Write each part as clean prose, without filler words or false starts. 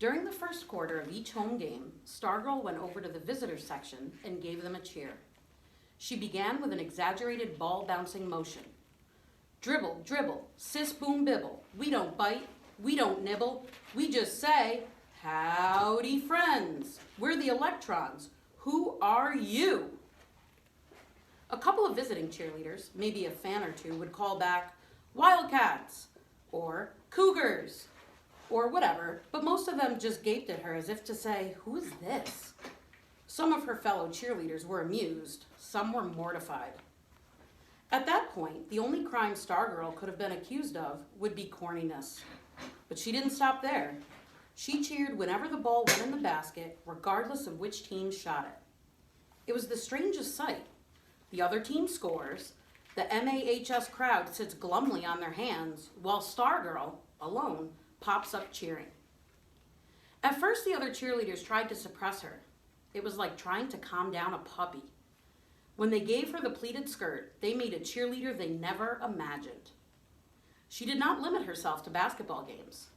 During the first quarter of each home game, Stargirl went over to the visitors section and gave them a cheer. She began with an exaggerated ball-bouncing motion. Dribble, dribble, sis boom bibble. We don't bite, we don't nibble, we just say, howdy friends. We're the Electrons. Who are you? A couple of visiting cheerleaders, maybe a fan or two, would call back, Wildcats, or Cougars, or whatever, but most of them just gaped at her as if to say, who is this? Some of her fellow cheerleaders were amused, some were mortified. At that point, the only crime Stargirl could have been accused of would be corniness. But she didn't stop there. She cheered whenever the ball went in the basket, regardless of which team shot it. It was the strangest sight. The other team scores, the MAHS crowd sits glumly on their hands, while Stargirl, alone, pops up cheering. At first, the other cheerleaders tried to suppress her. It was like trying to calm down a puppy. When they gave her the pleated skirt, they made a cheerleader they never imagined. She did not limit herself to basketball games.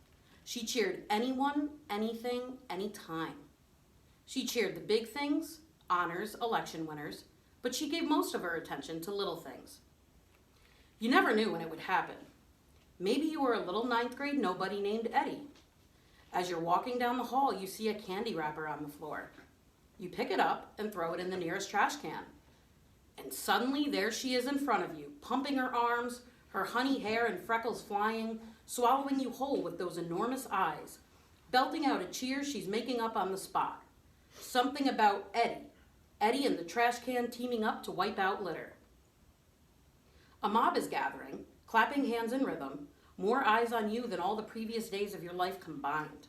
She cheered anyone, anything, anytime. She cheered the big things, honors, election winners, but she gave most of her attention to little things. You never knew when it would happen. Maybe you were a little ninth grade nobody named Eddie. As you're walking down the hall, you see a candy wrapper on the floor. You pick it up and throw it in the nearest trash can. And suddenly there she is in front of you, pumping her arms, her honey hair and freckles flying, swallowing you whole with those enormous eyes, belting out a cheer she's making up on the spot. Something about Eddie. Eddie and the trash can teaming up to wipe out litter. A mob is gathering, clapping hands in rhythm, more eyes on you than all the previous days of your life combined.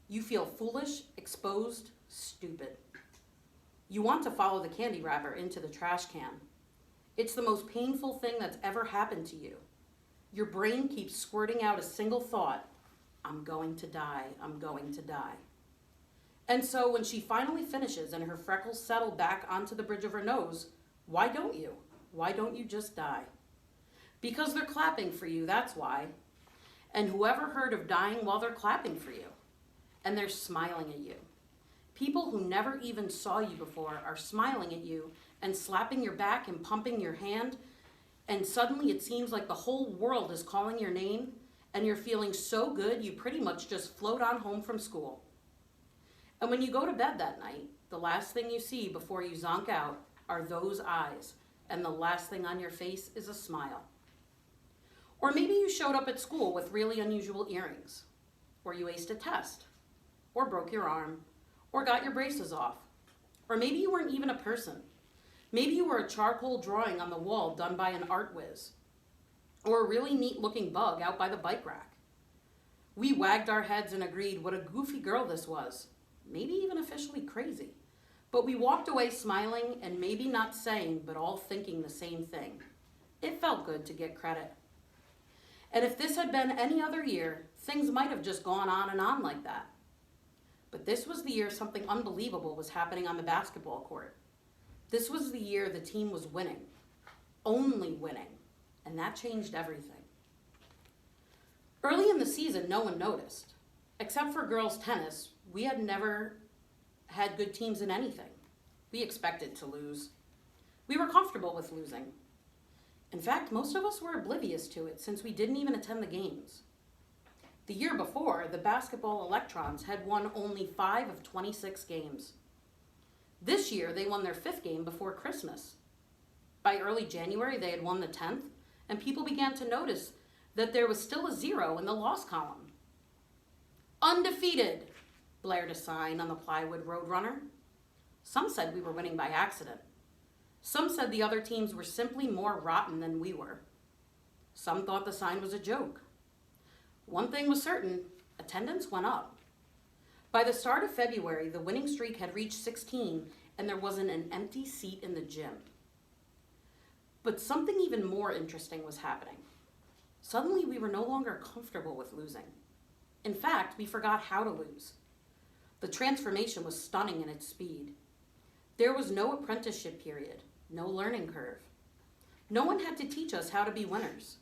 You feel foolish, exposed, stupid. You want to follow the candy wrapper into the trash can. It's the most painful thing that's ever happened to you. Your brain keeps squirting out a single thought, I'm going to die, I'm going to die. And so when she finally finishes and her freckles settle back onto the bridge of her nose, why don't you? Why don't you just die? Because they're clapping for you, that's why. And whoever heard of dying while they're clapping for you? And they're smiling at you. People who never even saw you before are smiling at you and slapping your back and pumping your hand, and suddenly it seems like the whole world is calling your name, and you're feeling so good you pretty much just float on home from school. And when you go to bed that night, the last thing you see before you zonk out are those eyes, and the last thing on your face is a smile. Or maybe you showed up at school with really unusual earrings, or you aced a test, or broke your arm, or got your braces off. Or maybe you weren't even a person. Maybe you were a charcoal drawing on the wall done by an art whiz, or a really neat looking bug out by the bike rack. We wagged our heads and agreed what a goofy girl this was, maybe even officially crazy. But we walked away smiling and maybe not saying, but all thinking the same thing. It felt good to get credit. And if this had been any other year, things might have just gone on and on like that. But this was the year something unbelievable was happening on the basketball court. This was the year the team was winning, only winning, and that changed everything. Early in the season, no one noticed. Except for girls' tennis, we had never had good teams in anything. We expected to lose. We were comfortable with losing. In fact, most of us were oblivious to it since we didn't even attend the games. The year before, the basketball Electrons had won only 5 of 26 games. This year, they won their 5th game before Christmas. By early January, they had won the 10th, and people began to notice that there was still a 0 in the loss column. Undefeated, blared a sign on the plywood roadrunner. Some said we were winning by accident. Some said the other teams were simply more rotten than we were. Some thought the sign was a joke. One thing was certain, attendance went up. By the start of February, the winning streak had reached 16, and there wasn't an empty seat in the gym. But something even more interesting was happening. Suddenly, we were no longer comfortable with losing. In fact, we forgot how to lose. The transformation was stunning in its speed. There was no apprenticeship period, no learning curve. No one had to teach us how to be winners.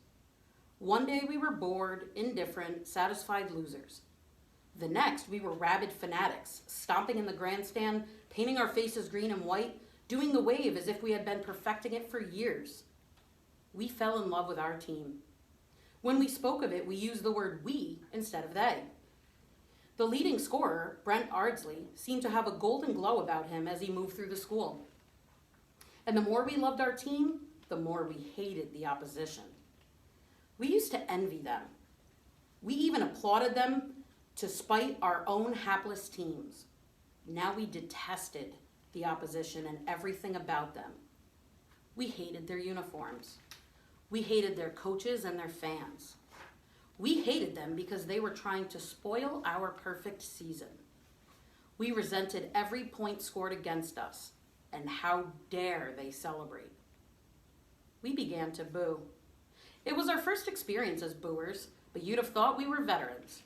One day we were bored, indifferent, satisfied losers. The next, we were rabid fanatics, stomping in the grandstand, painting our faces green and white, doing the wave as if we had been perfecting it for years. We fell in love with our team. When we spoke of it, we used the word we instead of they. The leading scorer, Brent Ardsley, seemed to have a golden glow about him as he moved through the school. And the more we loved our team, the more we hated the opposition. We used to envy them. We even applauded them to spite our own hapless teams. Now we detested the opposition and everything about them. We hated their uniforms. We hated their coaches and their fans. We hated them because they were trying to spoil our perfect season. We resented every point scored against us, and how dare they celebrate. We began to boo. It was our first experience as booers, but you'd have thought we were veterans.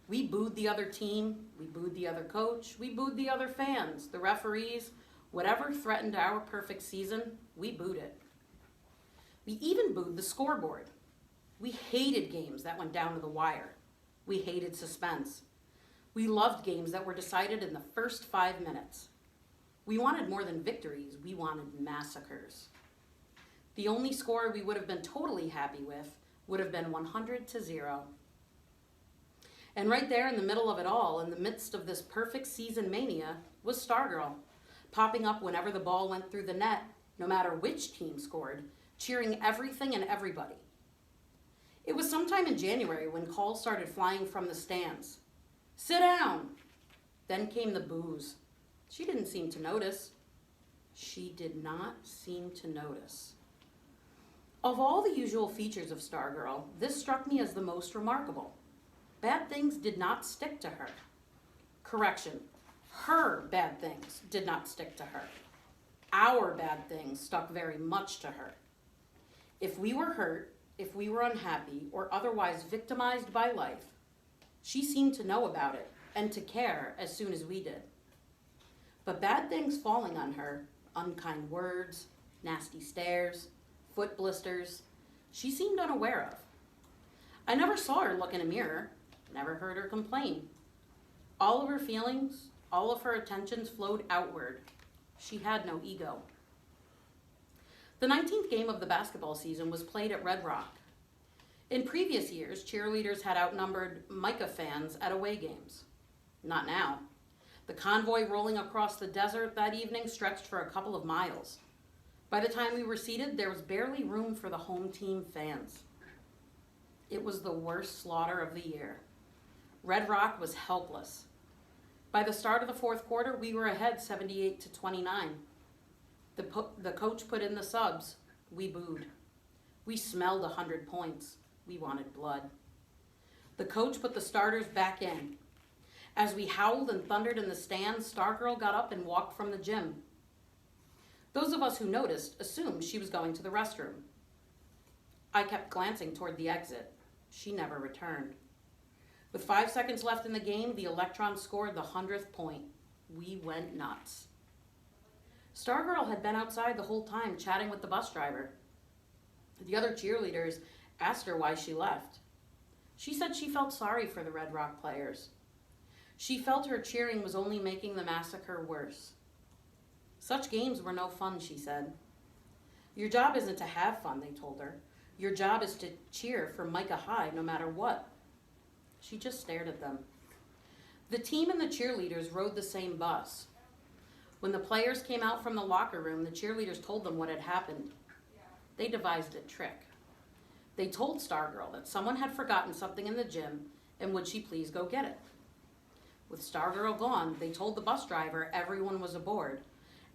We booed the other team, we booed the other coach, we booed the other fans, the referees, whatever threatened our perfect season, we booed it. We even booed the scoreboard. We hated games that went down to the wire. We hated suspense. We loved games that were decided in the first 5 minutes. We wanted more than victories, we wanted massacres. The only score we would have been totally happy with would have been 100-0. And right there in the middle of it all, in the midst of this perfect season mania, was Stargirl, popping up whenever the ball went through the net, no matter which team scored, cheering everything and everybody. It was sometime in January when calls started flying from the stands. Sit down! Then came the boos. She didn't seem to notice. She did not seem to notice. Of all the usual features of Stargirl, this struck me as the most remarkable. Bad things did not stick to her. Correction, her bad things did not stick to her. Our bad things stuck very much to her. If we were hurt, if we were unhappy, or otherwise victimized by life, she seemed to know about it and to care as soon as we did. But bad things falling on her, unkind words, nasty stares, foot blisters, she seemed unaware of. I never saw her look in a mirror, never heard her complain. All of her feelings, all of her attentions flowed outward. She had no ego. The 19th game of the basketball season was played at Red Rock. In previous years, cheerleaders had outnumbered Micah fans at away games. Not now. The convoy rolling across the desert that evening stretched for a couple of miles. By the time we were seated, there was barely room for the home team fans. It was the worst slaughter of the year. Red Rock was helpless. By the start of the fourth quarter, we were ahead 78-29. The coach put in the subs. We booed. We smelled 100 points. We wanted blood. The coach put the starters back in. As we howled and thundered in the stands, Stargirl got up and walked from the gym. Those of us who noticed assumed she was going to the restroom. I kept glancing toward the exit. She never returned. With 5 seconds left in the game, the Electrons scored the 100th point. We went nuts. Stargirl had been outside the whole time chatting with the bus driver. The other cheerleaders asked her why she left. She said she felt sorry for the Red Rock players. She felt her cheering was only making the massacre worse. Such games were no fun, she said. Your job isn't to have fun, they told her. Your job is to cheer for Micah High no matter what. She just stared at them. The team and the cheerleaders rode the same bus. When the players came out from the locker room, the cheerleaders told them what had happened. They devised a trick. They told Stargirl that someone had forgotten something in the gym and would she please go get it. With Stargirl gone, they told the bus driver everyone was aboard,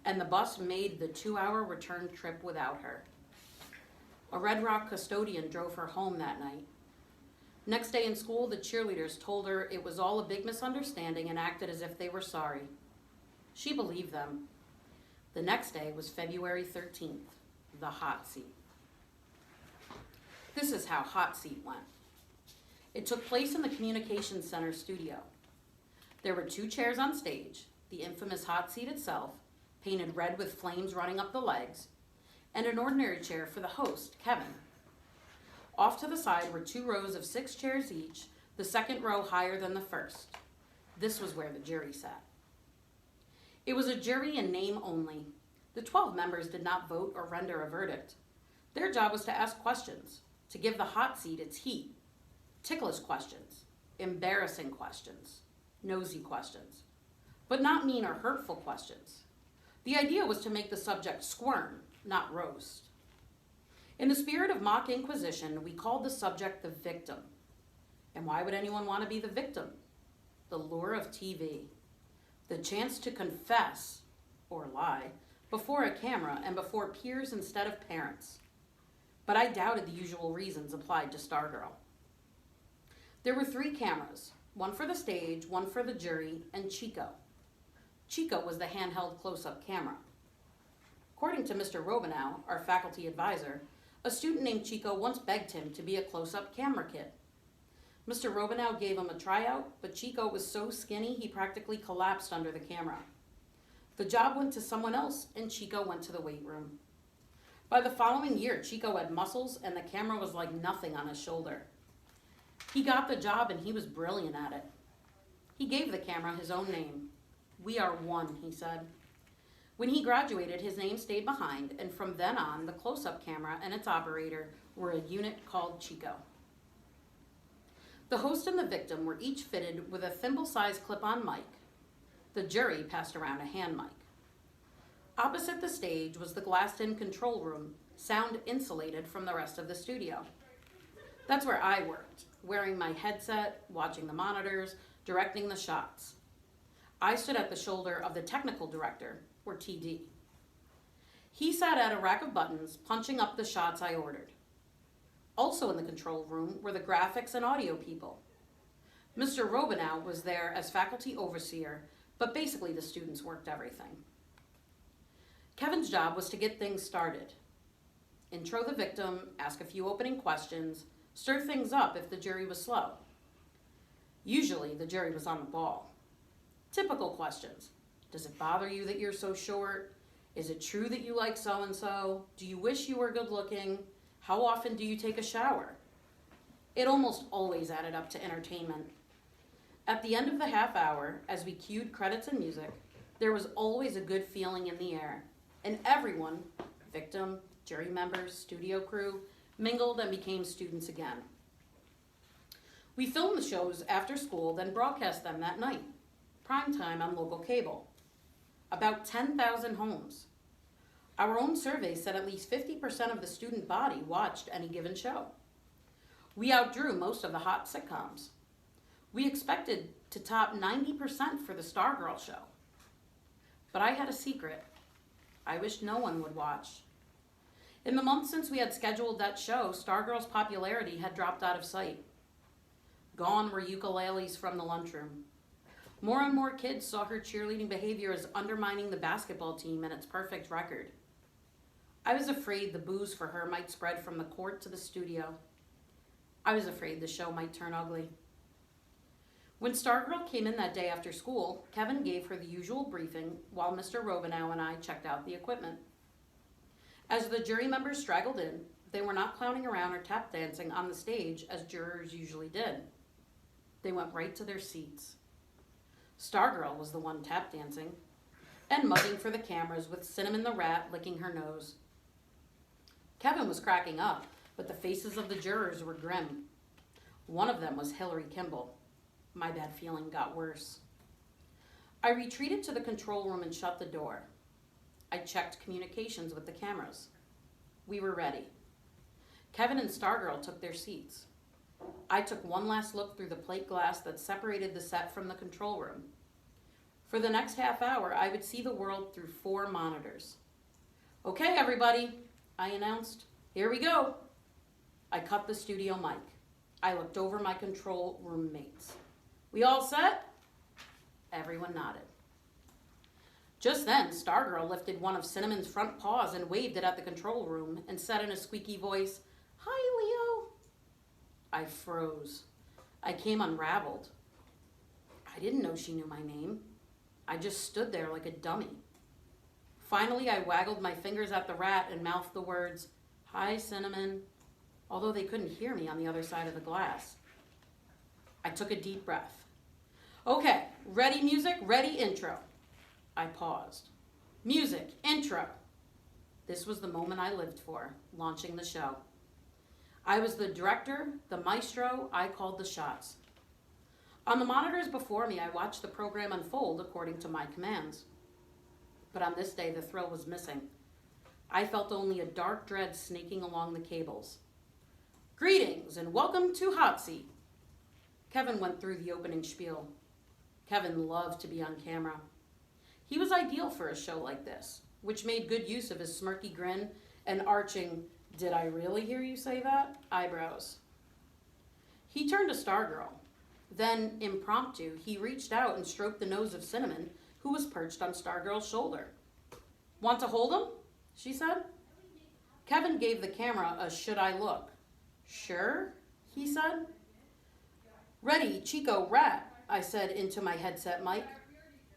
and the bus made the 2-hour return trip without her. A Red Rock custodian drove her home that night. Next day in school, the cheerleaders told her it was all a big misunderstanding and acted as if they were sorry. She believed them. The next day was February 13th, the hot seat. This is how hot seat went. It took place in the Communications Center studio. There were 2 chairs on stage, the infamous hot seat itself, painted red with flames running up the legs, and an ordinary chair for the host, Kevin. Off to the side were 2 rows of 6 chairs each, the second row higher than the first. This was where the jury sat. It was a jury in name only. The 12 members did not vote or render a verdict. Their job was to ask questions, to give the hot seat its heat. Ticklish questions, embarrassing questions, nosy questions, but not mean or hurtful questions. The idea was to make the subject squirm, not roast. In the spirit of mock inquisition, we called the subject the victim. And why would anyone want to be the victim? The lure of TV, the chance to confess, or lie, before a camera and before peers instead of parents. But I doubted the usual reasons applied to Stargirl. There were 3 cameras, one for the stage, one for the jury, and Chico. Chico was the handheld close-up camera. According to Mr. Robinow, our faculty advisor, a student named Chico once begged him to be a close-up camera kid. Mr. Robinow gave him a tryout, but Chico was so skinny he practically collapsed under the camera. The job went to someone else, and Chico went to the weight room. By the following year, Chico had muscles, and the camera was like nothing on his shoulder. He got the job, and he was brilliant at it. He gave the camera his own name. "We are one," he said. When he graduated, his name stayed behind, and from then on, the close-up camera and its operator were a unit called Chico. The host and the victim were each fitted with a thimble-sized clip-on mic. The jury passed around a hand mic. Opposite the stage was the glassed-in control room, sound insulated from the rest of the studio. That's where I worked, wearing my headset, watching the monitors, directing the shots. I stood at the shoulder of the technical director, or TD. He sat at a rack of buttons, punching up the shots I ordered. Also in the control room were the graphics and audio people. Mr. Robinow was there as faculty overseer, but basically the students worked everything. Kevin's job was to get things started. Intro the victim, ask a few opening questions, stir things up if the jury was slow. Usually the jury was on the ball. Typical questions. Does it bother you that you're so short? Is it true that you like so-and-so? Do you wish you were good looking? How often do you take a shower? It almost always added up to entertainment. At the end of the half hour, as we cued credits and music, there was always a good feeling in the air, and everyone, victim, jury members, studio crew, mingled and became students again. We filmed the shows after school, then broadcast them that night, prime time on local cable. About 10,000 homes. Our own survey said at least 50% of the student body watched any given show. We outdrew most of the hot sitcoms. We expected to top 90% for the Stargirl show. But I had a secret. I wished no one would watch. In the months since we had scheduled that show, Stargirl's popularity had dropped out of sight. Gone were ukuleles from the lunchroom. More and more kids saw her cheerleading behavior as undermining the basketball team and its perfect record. I was afraid the booze for her might spread from the court to the studio. I was afraid the show might turn ugly. When Stargirl came in that day after school, Kevin gave her the usual briefing while Mr. Robinow and I checked out the equipment. As the jury members straggled in, they were not clowning around or tap dancing on the stage as jurors usually did. They went right to their seats. Stargirl was the one tap dancing and mugging for the cameras with Cinnamon the rat licking her nose. Kevin was cracking up, but the faces of the jurors were grim. One of them was Hillary Kimball. My bad feeling got worse. I retreated to the control room and shut the door. I checked communications with the cameras. We were ready. Kevin and Stargirl took their seats. I took one last look through the plate glass that separated the set from the control room. For the next half hour, I would see the world through 4 monitors. "Okay, everybody," I announced. "Here we go." I cut the studio mic. I looked over my control room mates. "We all set?" Everyone nodded. Just then, Stargirl lifted one of Cinnamon's front paws and waved it at the control room and said in a squeaky voice, "Hi, Leo." I froze. I came unraveled. I didn't know she knew my name. I just stood there like a dummy. Finally, I waggled my fingers at the rat and mouthed the words, "Hi, Cinnamon," although they couldn't hear me on the other side of the glass. I took a deep breath. Okay, ready music, ready intro. I paused. Music, intro. This was the moment I lived for, launching the show. I was the director, the maestro, I called the shots. On the monitors before me, I watched the program unfold according to my commands. But on this day, the thrill was missing. I felt only a dark dread snaking along the cables. Greetings and welcome to Hot Seat. Kevin went through the opening spiel. Kevin loved to be on camera. He was ideal for a show like this, which made good use of his smirky grin and arching, "Did I really hear you say that?" eyebrows. He turned to Stargirl. Then, impromptu, he reached out and stroked the nose of Cinnamon, who was perched on Stargirl's shoulder. "Want to hold him?" she said. Kevin gave the camera a "should I look?" "Sure," he said. "Ready, Chico, rat," I said into my headset mic.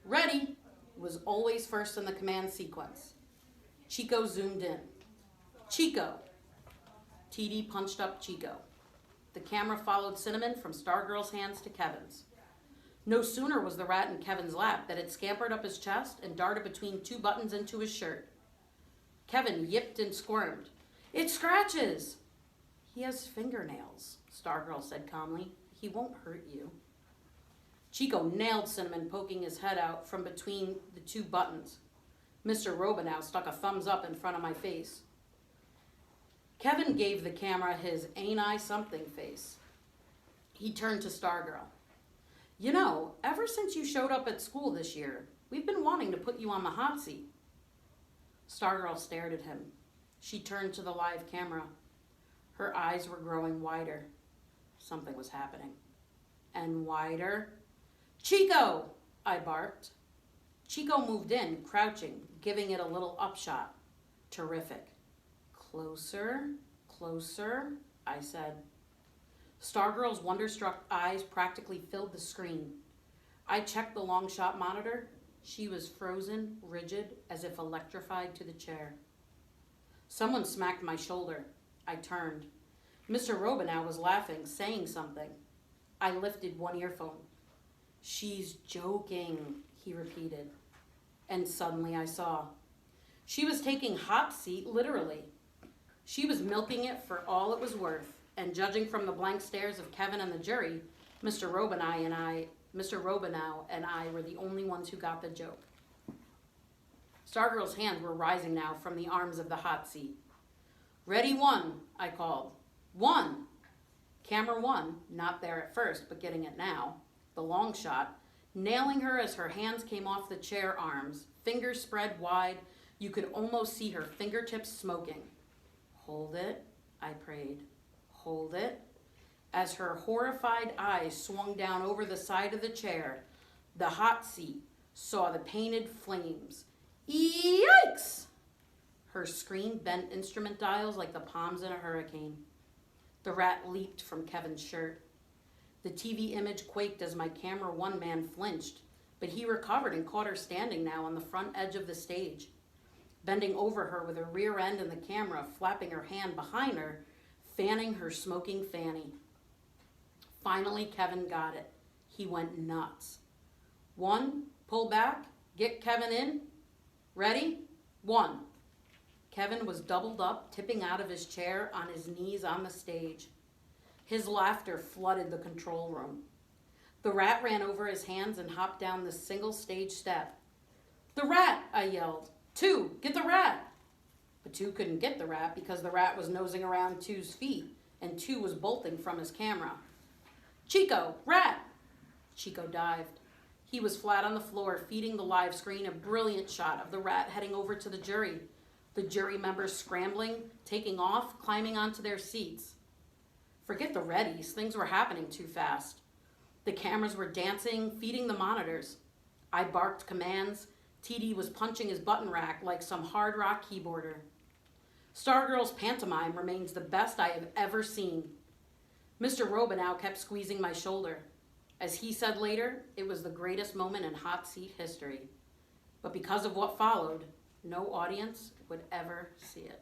"Ready" was always first in the command sequence. Chico zoomed in. "Chico." TD punched up Chico. The camera followed Cinnamon from Stargirl's hands to Kevin's. No sooner was the rat in Kevin's lap that it scampered up his chest and darted between two buttons into his shirt. Kevin yipped and squirmed. "It scratches!" "He has fingernails," Stargirl said calmly. "He won't hurt you." Chico nailed Cinnamon, poking his head out from between the two buttons. Mr. Robinow stuck a thumbs up in front of my face. Kevin gave the camera his "ain't I something" face. He turned to Stargirl. "You know, ever since you showed up at school this year, we've been wanting to put you on the hot seat." Stargirl stared at him. She turned to the live camera. Her eyes were growing wider. Something was happening. And wider. "Chico!" I barked. Chico moved in, crouching, giving it a little upshot. Terrific. "Closer, closer," I said. Stargirl's wonderstruck eyes practically filled the screen. I checked the long shot monitor. She was frozen, rigid, as if electrified to the chair. Someone smacked my shoulder. I turned. Mr. Robinow was laughing, saying something. I lifted one earphone. "She's joking," he repeated. And suddenly I saw. She was taking hot seat literally. She was milking it for all it was worth, and judging from the blank stares of Kevin and the jury, Mr. Robinow and I were the only ones who got the joke. Stargirl's hands were rising now from the arms of the hot seat. "Ready, one," I called. "One." Camera one, not there at first, but getting it now, the long shot, nailing her as her hands came off the chair arms, fingers spread wide, you could almost see her fingertips smoking. "Hold it," I prayed. "Hold it." As her horrified eyes swung down over the side of the chair, the hot seat saw the painted flames. "Yikes!" Her screen bent instrument dials like the palms in a hurricane. The rat leaped from Kevin's shirt. The TV image quaked as my camera one man flinched, but he recovered and caught her standing now on the front edge of the stage, bending over her with her rear end in the camera, flapping her hand behind her, fanning her smoking fanny. Finally, Kevin got it. He went nuts. "One, pull back, get Kevin in. Ready? One." Kevin was doubled up, tipping out of his chair on his knees on the stage. His laughter flooded the control room. The rat ran over his hands and hopped down the single stage step. "The rat!" I yelled. "Two, get the rat!" But Two couldn't get the rat because the rat was nosing around Two's feet, and Two was bolting from his camera. "Chico, rat!" Chico dived. He was flat on the floor, feeding the live screen a brilliant shot of the rat heading over to the jury. The jury members scrambling, taking off, climbing onto their seats. Forget the readies, things were happening too fast. The cameras were dancing, feeding the monitors. I barked commands. TD was punching his button rack like some hard rock keyboarder. Stargirl's pantomime remains the best I have ever seen. Mr. Robinow kept squeezing my shoulder. As he said later, it was the greatest moment in hot seat history. But because of what followed, no audience would ever see it.